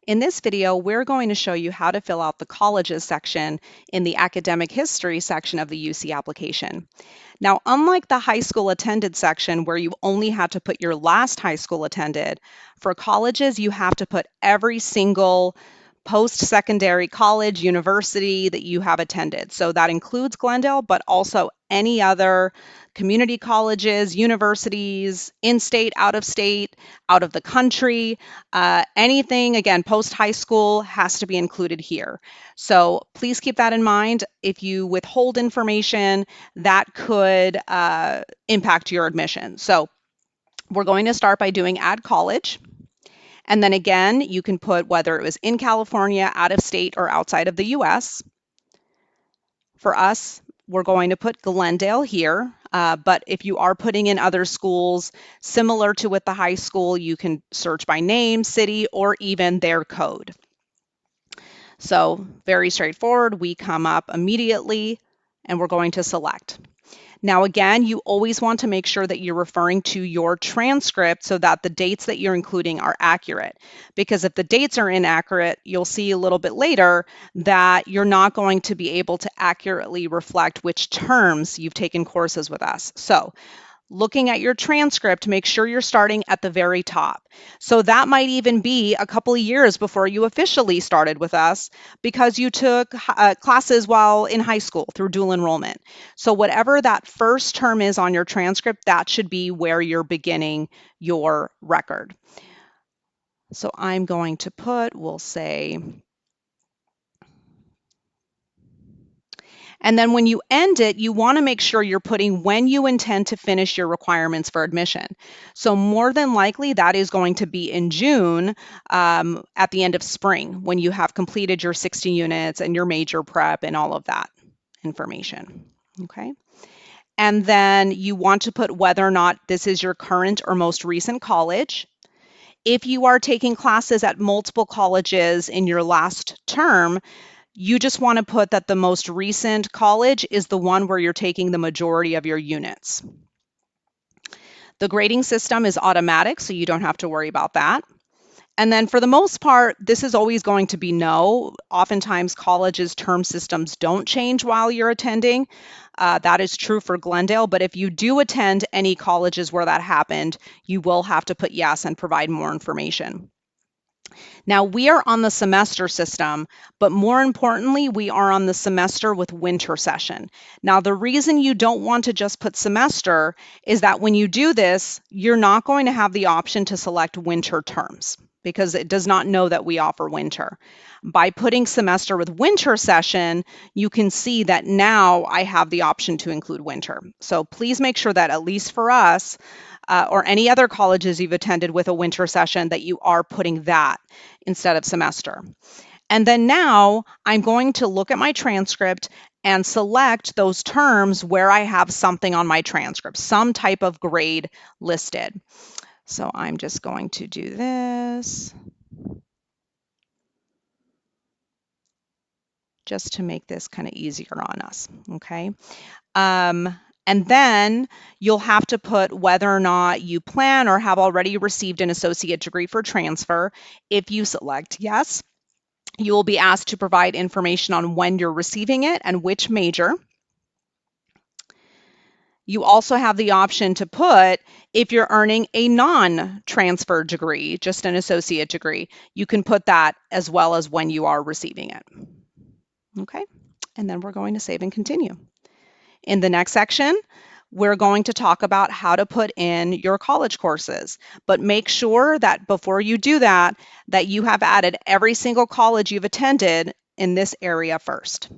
In this video, we're going to show you how to fill out the colleges section in the academic history section of the UC application. Now, unlike the high school attended section where you only had to put your last high school attended, for colleges, you have to put every single post-secondary college, university that you have attended. So that includes Glendale, but also any other community colleges, universities, in-state, out of the country, anything, again, post-high school has to be included here. So please keep that in mind. If you withhold information, that could impact your admission. So we're going to start by doing add college. And then again, you can put whether it was in California, out of state, or outside of the US. For us, we're going to put Glendale here, but if you are putting in other schools, similar to with the high school, you can search by name, city, or even their code. So very straightforward, we come up immediately and we're going to select. Now, again, you always want to make sure that you're referring to your transcript so that the dates that you're including are accurate. Because if the dates are inaccurate, you'll see a little bit later that you're not going to be able to accurately reflect which terms you've taken courses with us. So looking at your transcript, make sure you're starting at the very top. So that might even be a couple of years before you officially started with us because you took classes while in high school through dual enrollment. So whatever that first term is on your transcript, that should be where you're beginning your record. So I'm going to put, we'll say, and then when you end it, you want to make sure you're putting when you intend to finish your requirements for admission. So more than likely, that is going to be in June at the end of spring when you have completed your 60 units and your major prep and all of that information. Okay. And then you want to put whether or not this is your current or most recent college. If you are taking classes at multiple colleges in your last term, you just want to put that the most recent college is the one where you're taking the majority of your units. The grading system is automatic, so you don't have to worry about that. And then for the most part, this is always going to be no. Oftentimes, colleges' term systems don't change while you're attending. That is true for Glendale, but if you do attend any colleges where that happened, you will have to put yes and provide more information. Now, we are on the semester system, but more importantly, we are on the semester with winter session. Now, the reason you don't want to just put semester is that when you do this, you're not going to have the option to select winter terms because it does not know that we offer winter. By putting semester with winter session, you can see that now I have the option to include winter. So please make sure that at least for us, or any other colleges you've attended with a winter session, that you are putting that instead of semester. And then now I'm going to look at my transcript and select those terms where I have something on my transcript, some type of grade listed. So I'm just going to do this just to make this kind of easier on us, okay? And then you'll have to put whether or not you plan or have already received an associate degree for transfer. If you select yes, you will be asked to provide information on when you're receiving it and which major. You also have the option to put if you're earning a non-transfer degree, just an associate degree, you can put that as well as when you are receiving it. Okay, and then we're going to save and continue. In the next section, we're going to talk about how to put in your college courses, but make sure that before you do that, that you have added every single college you've attended in this area first.